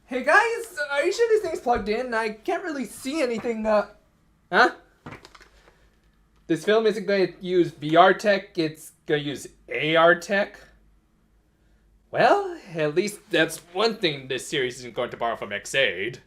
Hey guys, are you sure this thing's plugged in? I can't really see anything, Huh? This film isn't going to use VR tech, it's going to use AR tech? Well, at least that's one thing this series isn't going to borrow from Xaid.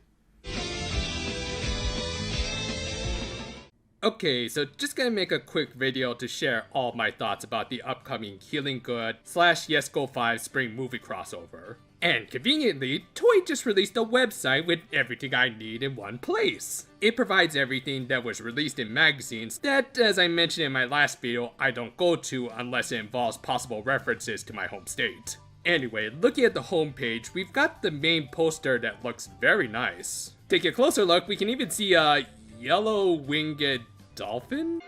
Okay, so just gonna make a quick video to share all my thoughts about the upcoming Healing Good / Yes Go 5 spring movie crossover. And conveniently, Toei just released a website with everything I need in one place. It provides everything that was released in magazines that, as I mentioned in my last video, I don't go to unless it involves possible references to my home state. Anyway, looking at the homepage, we've got the main poster that looks very nice. Taking a closer look, we can even see a yellow-winged dolphin?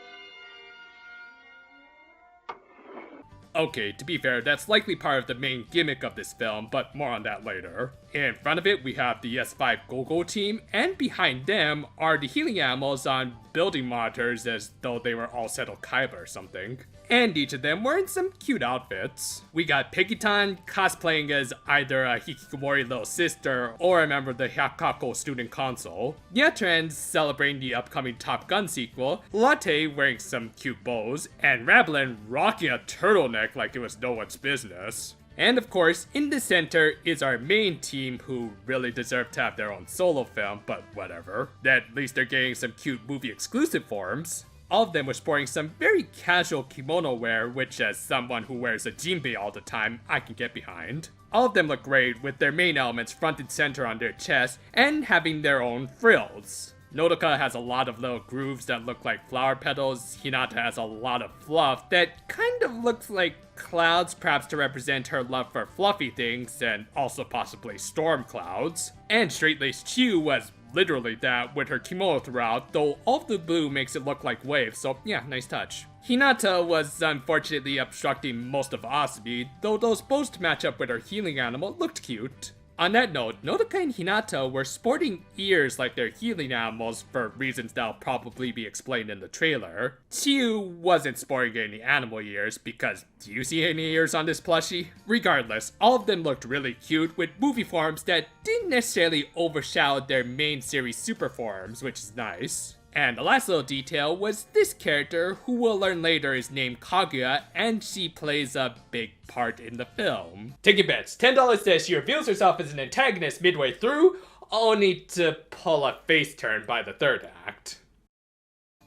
Okay, to be fair, that's likely part of the main gimmick of this film, but more on that later. In front of it, we have the S5 GoGo team, and behind them are the healing animals on building monitors as though they were all settled Kaiba or something. And each of them wearing some cute outfits. We got Pekitan cosplaying as either a Hikikomori little sister or a member of the Hyakako student council. Yatran celebrating the upcoming Top Gun sequel, Latte wearing some cute bows, and Rablin rocking a turtleneck like it was no one's business. And of course, in the center is our main team who really deserve to have their own solo film, but whatever. At least they're getting some cute movie exclusive forms. All of them were sporting some very casual kimono wear, which as someone who wears a jinbei all the time, I can get behind. All of them look great with their main elements front and center on their chest and having their own frills. Nodoka has a lot of little grooves that look like flower petals, Hinata has a lot of fluff that kind of looks like clouds, perhaps to represent her love for fluffy things and also possibly storm clouds. And straight-laced Chiu was literally that with her kimono throughout, though all of the blue makes it look like waves, so yeah, nice touch. Hinata was unfortunately obstructing most of Asabi, though those bows to match up with her healing animal looked cute. On that note, Nodoka and Hinata were sporting ears like their healing animals for reasons that'll probably be explained in the trailer. Chiu wasn't sporting any animal ears because do you see any ears on this plushie? Regardless, all of them looked really cute with movie forms that didn't necessarily overshadow their main series super forms, which is nice. And the last little detail was this character, who we'll learn later is named Kaguya, and she plays a big part in the film. Taking bets, $10 says she reveals herself as an antagonist midway through, only to pull a face turn by the third act.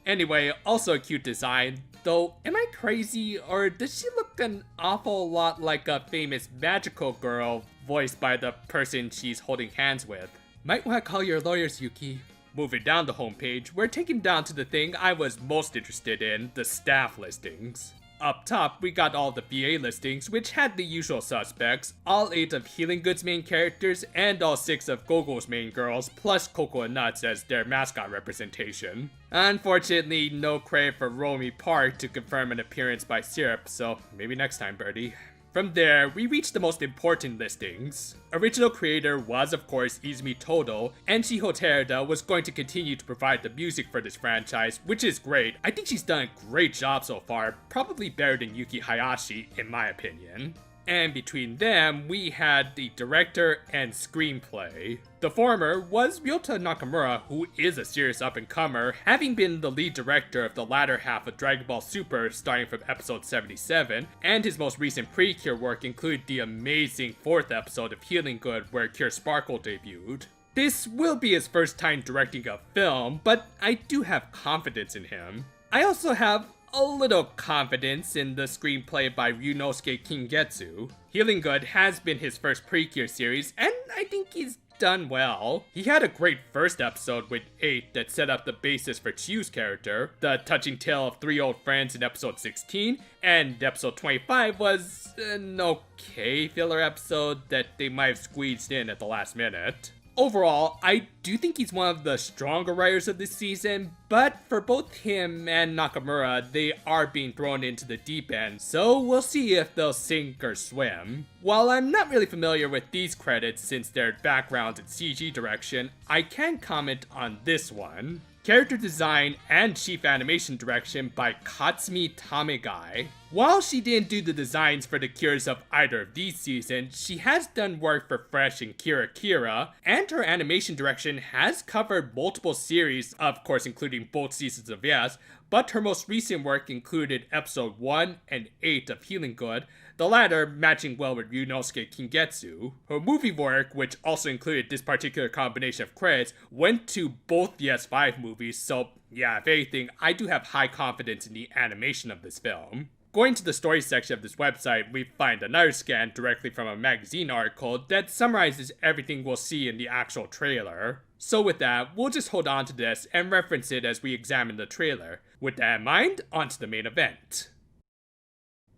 Anyway, also a cute design, though am I crazy, or does she look an awful lot like a famous magical girl voiced by the person she's holding hands with? Might wanna call your lawyers, Yuki. Moving down the homepage, we're taken down to the thing I was most interested in, the staff listings. Up top, we got all the VA listings, which had the usual suspects, all 8 of Healing Good's main characters, and all 6 of GoGo's main girls, plus Coco and Nuts as their mascot representation. Unfortunately, no credit for Romy Park to confirm an appearance by Syrup, so maybe next time, birdie. From there, we reached the most important listings. Original creator was of course Izumi Todo, and Shiho Terada was going to continue to provide the music for this franchise, which is great. I think she's done a great job so far, probably better than Yuki Hayashi in my opinion. And between them, we had the director and screenplay. The former was Ryota Nakamura, who is a serious up-and-comer, having been the lead director of the latter half of Dragon Ball Super starting from episode 77, and his most recent Precure work included the amazing 4th episode of Healing Good where Cure Sparkle debuted. This will be his first time directing a film, but I do have confidence in him. I also have a little confidence in the screenplay by Ryunosuke Kingetsu. Healing Good has been his first Precure series, and I think he's done well. He had a great first episode with 8 that set up the basis for Chiu's character, the touching tale of 3 old friends in episode 16, and episode 25 was an okay filler episode that they might have squeezed in at the last minute. Overall, I do think he's one of the stronger writers of this season, but for both him and Nakamura, they are being thrown into the deep end, so we'll see if they'll sink or swim. While I'm not really familiar with these credits since their backgrounds in CG direction, I can comment on this one. Character design and chief animation direction by Katsumi Tamegai. While she didn't do the designs for the cures of either of these seasons, she has done work for Fresh and Kira Kira, and her animation direction has covered multiple series, of course including both seasons of Yes, but her most recent work included episode 1 and 8 of Healin Good, the latter matching well with Ryunosuke Kingetsu. Her movie work, which also included this particular combination of credits, went to both the S5 movies, so yeah, if anything, I do have high confidence in the animation of this film. Going to the story section of this website, we find another scan directly from a magazine article that summarizes everything we'll see in the actual trailer. So with that, we'll just hold on to this and reference it as we examine the trailer. With that in mind, on to the main event.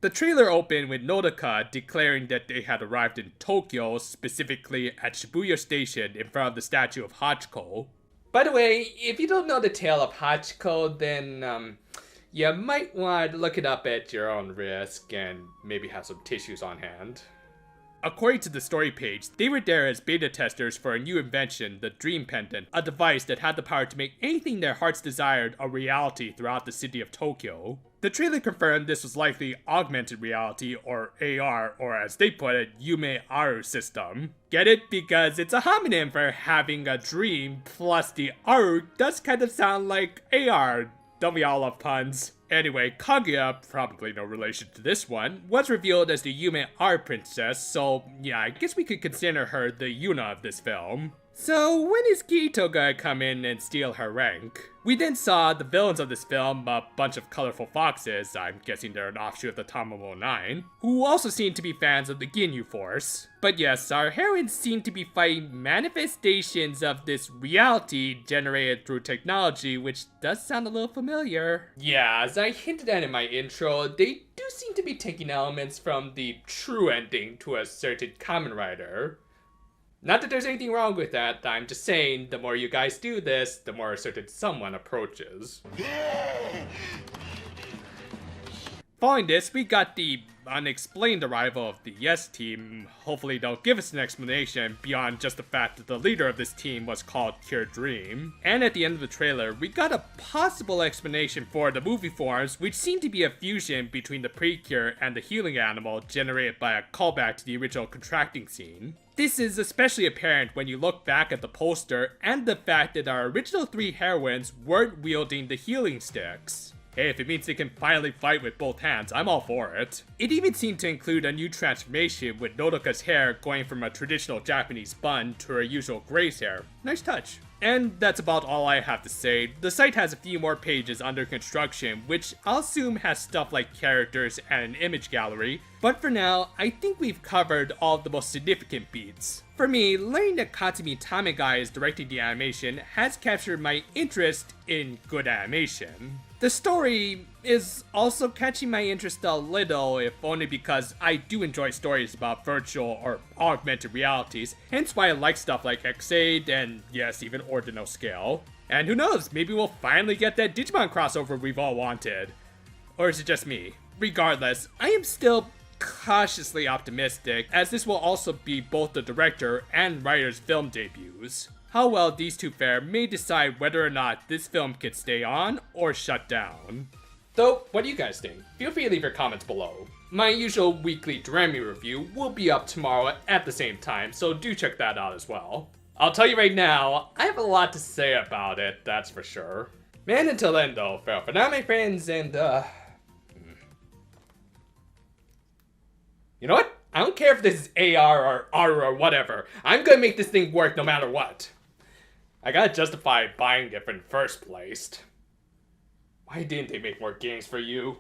The trailer opened with Nodoka declaring that they had arrived in Tokyo, specifically at Shibuya Station in front of the statue of Hachiko. By the way, if you don't know the tale of Hachiko, then you might want to look it up at your own risk and maybe have some tissues on hand. According to the story page, they were there as beta testers for a new invention, the Dream Pendant, a device that had the power to make anything their hearts desired a reality throughout the city of Tokyo. The trailer confirmed this was likely augmented reality, or AR, or as they put it, Yume Aru system. Get it? Because it's a homonym for having a dream, plus the Aru does kind of sound like AR. Don't we all love puns? Anyway, Kaguya, probably no relation to this one, was revealed as the Yume Aru princess, so yeah, I guess we could consider her the Yuna of this film. So when is Kirito gonna come in and steal her rank? We then saw the villains of this film, a bunch of colorful foxes, I'm guessing they're an offshoot of the Tamamo 9, who also seem to be fans of the Ginyu Force. But yes, our heroines seem to be fighting manifestations of this reality generated through technology, which does sound a little familiar. Yeah, as I hinted at in my intro, they do seem to be taking elements from the true ending to a certain Kamen Rider. Not that there's anything wrong with that, I'm just saying the more you guys do this, the more a certain someone approaches. Following this, we got the unexplained arrival of the Yes team. Hopefully they'll give us an explanation beyond just the fact that the leader of this team was called Pure Dream. And at the end of the trailer, we got a possible explanation for the movie forms, which seem to be a fusion between the Precure and the healing animal generated by a callback to the original contracting scene. This is especially apparent when you look back at the poster and the fact that our original 3 heroines weren't wielding the healing sticks. Hey, if it means they can finally fight with both hands, I'm all for it. It even seemed to include a new transformation with Nodoka's hair going from a traditional Japanese bun to her usual grace hair. Nice touch. And that's about all I have to say. The site has a few more pages under construction, which I'll assume has stuff like characters and an image gallery, but for now, I think we've covered all of the most significant beats. For me, learning that Katsumi Tamegai is directing the animation has captured my interest in good animation. The story is also catching my interest a little, if only because I do enjoy stories about virtual or augmented realities, hence why I like stuff like X8 and yes, even Ordinal Scale. And who knows, maybe we'll finally get that Digimon crossover we've all wanted. Or is it just me? Regardless, I am still cautiously optimistic, as this will also be both the director and writer's film debuts. How well these two fare may decide whether or not this film could stay on or shut down. Though, what do you guys think? Feel free to leave your comments below. My usual weekly Dremmy review will be up tomorrow at the same time, so do check that out as well. I'll tell you right now, I have a lot to say about it, that's for sure. Man, until then though, farewell for now my friends, and you know what? I don't care if this is AR or R or whatever. I'm gonna make this thing work no matter what. I gotta justify buying it in the first place. Why didn't they make more games for you?